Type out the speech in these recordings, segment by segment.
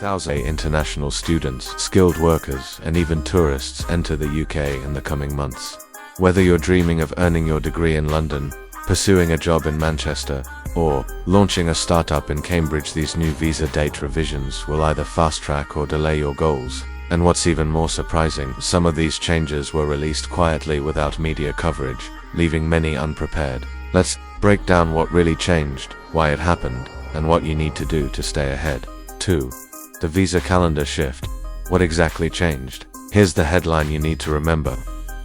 Thousands of international students, skilled workers, and even tourists enter the UK in the coming months. Whether you're dreaming of earning your degree in London, pursuing a job in Manchester, or launching a startup in Cambridge, these new visa date revisions will either fast-track or delay your goals. And what's even more surprising, some of these changes were released quietly without media coverage, leaving many unprepared. Let's break down what really changed, why it happened, and what you need to do to stay ahead. 2. The visa calendar shift. What exactly changed? Here's the headline you need to remember.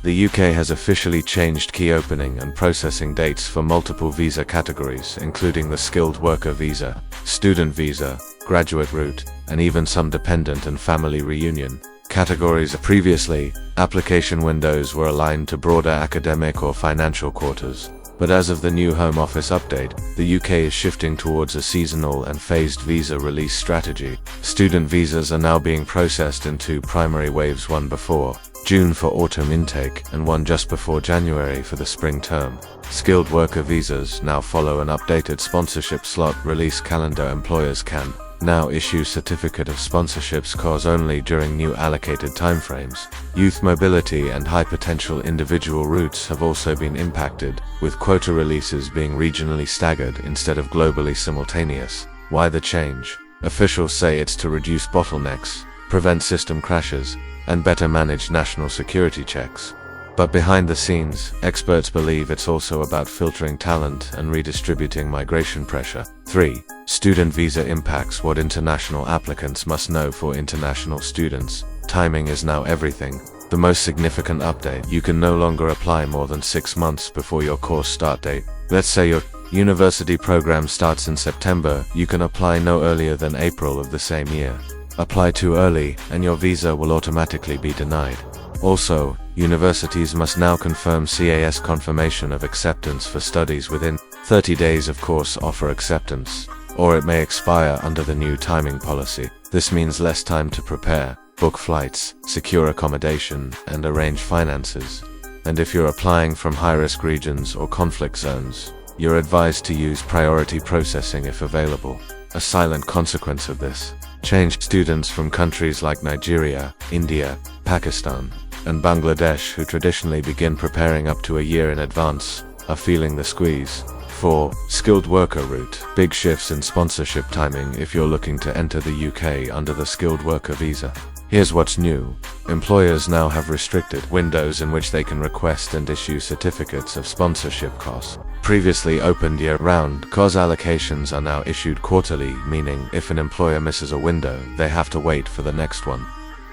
The UK has officially changed key opening and processing dates for multiple visa categories, including the skilled worker visa, student visa, graduate route, and even some dependent and family reunion categories. Previously, application windows were aligned to broader academic or financial quarters. But as of the new Home Office update, the UK is shifting towards a seasonal and phased visa release strategy. Student visas are now being processed in two primary waves, one before June for autumn intake and one just before January for the spring term. Skilled worker visas now follow an updated sponsorship slot release calendar. Employers can now issue certificate of sponsorships COS only during new allocated timeframes. Youth mobility and high potential individual routes have also been impacted, with quota releases being regionally staggered instead of globally simultaneous. Why the change? Officials say it's to reduce bottlenecks, prevent system crashes, and better manage national security checks. But behind the scenes, experts believe it's also about filtering talent and redistributing migration pressure. 3. Student visa impacts. What international applicants must know. For international students, timing is now everything. The most significant update: you can no longer apply more than 6 months before your course start date. Let's say your university program starts in September, you can apply no earlier than April of the same year. Apply too early, and your visa will automatically be denied. Also, universities must now confirm CAS confirmation of acceptance for studies within 30 days of course offer acceptance, or it may expire under the new timing policy. This means less time to prepare, book flights, secure accommodation, and arrange finances. And if you're applying from high-risk regions or conflict zones, you're advised to use priority processing if available. A silent consequence of this change: students from countries like Nigeria, India, Pakistan, and Bangladesh, who traditionally begin preparing up to a year in advance, are feeling the squeeze. 4. Skilled worker route. Big shifts in sponsorship timing if you're looking to enter the UK under the skilled worker visa. Here's what's new. Employers now have restricted windows in which they can request and issue certificates of sponsorship COS. Previously opened year-round, COS allocations are now issued quarterly, meaning if an employer misses a window, they have to wait for the next one.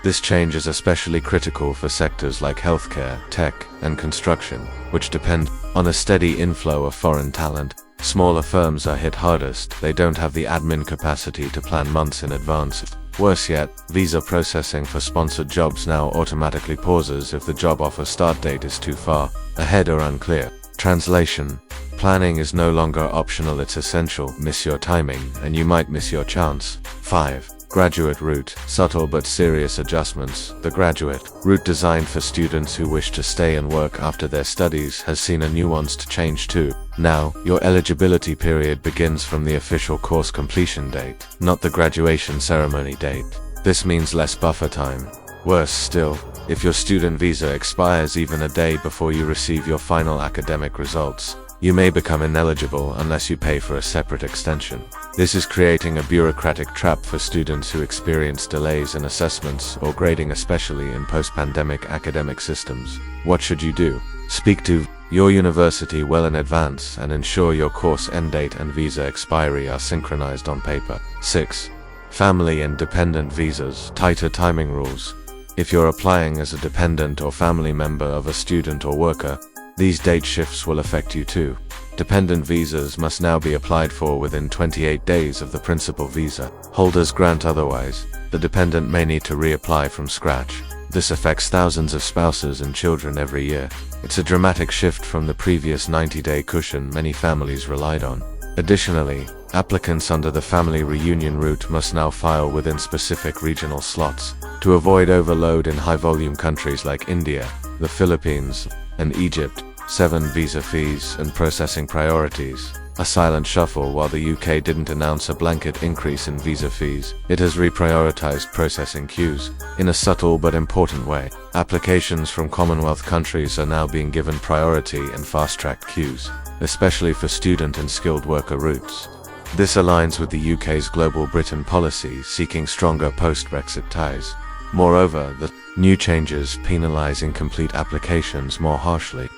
This change is especially critical for sectors like healthcare, tech, and construction, which depend on a steady inflow of foreign talent. Smaller firms are hit hardest. They don't have the admin capacity to plan months in advance. Worse yet, visa processing for sponsored jobs now automatically pauses if the job offer start date is too far ahead or unclear. Translation: planning is no longer optional, it's essential. Miss your timing, and you might miss your chance. 5. Graduate route. Subtle but serious adjustments. The graduate route, designed for students who wish to stay and work after their studies, has seen a nuanced change too. Now, your eligibility period begins from the official course completion date, not the graduation ceremony date. This means less buffer time. Worse still, if your student visa expires even a day before you receive your final academic results, you may become ineligible unless you pay for a separate extension. This is creating a bureaucratic trap for students who experience delays in assessments or grading, especially in post-pandemic academic systems. What should you do? Speak to your university well in advance and ensure your course end date and visa expiry are synchronized on paper. 6. Family and dependent visas. Tighter timing rules. If you're applying as a dependent or family member of a student or worker, these date shifts will affect you too. Dependent visas must now be applied for within 28 days of the principal visa. Holders grant otherwise, the dependent may need to reapply from scratch. This affects thousands of spouses and children every year. It's a dramatic shift from the previous 90-day cushion many families relied on. Additionally, applicants under the family reunion route must now file within specific regional slots. To avoid overload in high-volume countries like India, the Philippines, and Egypt, 7 visa fees and processing priorities. A silent shuffle. While the UK didn't announce a blanket increase in visa fees, it has reprioritized processing queues in a subtle but important way. Applications from Commonwealth countries are now being given priority and fast-tracked queues, especially for student and skilled worker routes. This aligns with the UK's Global Britain policy seeking stronger post-Brexit ties. Moreover, the new changes penalize incomplete applications more harshly.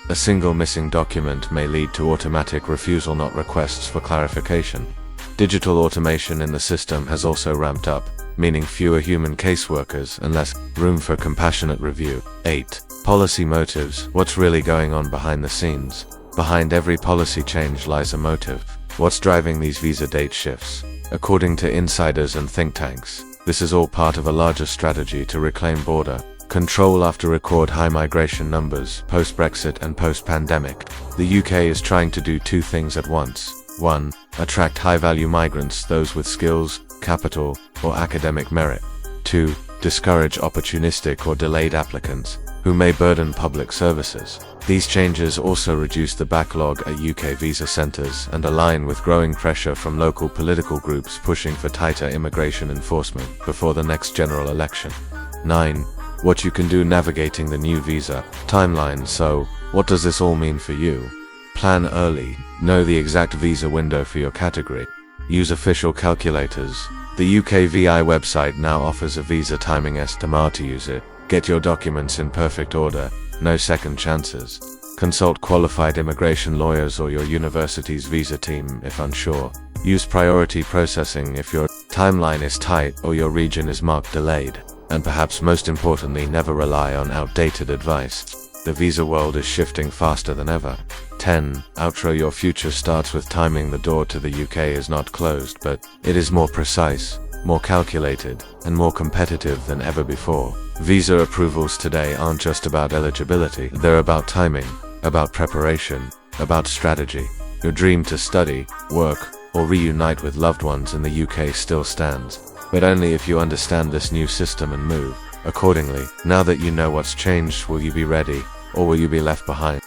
A single missing document may lead to automatic refusal, not requests for clarification. Digital automation in the system has also ramped up, meaning fewer human caseworkers and less room for compassionate review. 8. Policy motives. What's really going on behind the scenes? Behind every policy change lies a motive. What's driving these visa date shifts? According to insiders and think tanks, this is all part of a larger strategy to reclaim border control after record high migration numbers post-Brexit and post-pandemic. The UK is trying to do two things at once. 1. Attract high-value migrants, those with skills, capital, or academic merit. 2. Discourage opportunistic or delayed applicants, who may burden public services. These changes also reduce the backlog at UK visa centres and align with growing pressure from local political groups pushing for tighter immigration enforcement before the next general election. 9. What you can do navigating the new visa timeline. So, what does this all mean for you? Plan early. Know the exact visa window for your category. Use official calculators. The UK VI website now offers a visa timing estimate to use it. Get your documents in perfect order. No second chances. Consult qualified immigration lawyers or your university's visa team if unsure. Use priority processing if your timeline is tight or your region is marked delayed. And perhaps most importantly, never rely on outdated advice. The visa world is shifting faster than ever. 10. Outro. Your future starts with timing. The door to the UK is not closed, but it is more precise, more calculated, and more competitive than ever before. Visa approvals today aren't just about eligibility, they're about timing, about preparation, about strategy. Your dream to study, work, or reunite with loved ones in the UK still stands, but only if you understand this new system and move accordingly. Now that you know what's changed, will you be ready, or will you be left behind?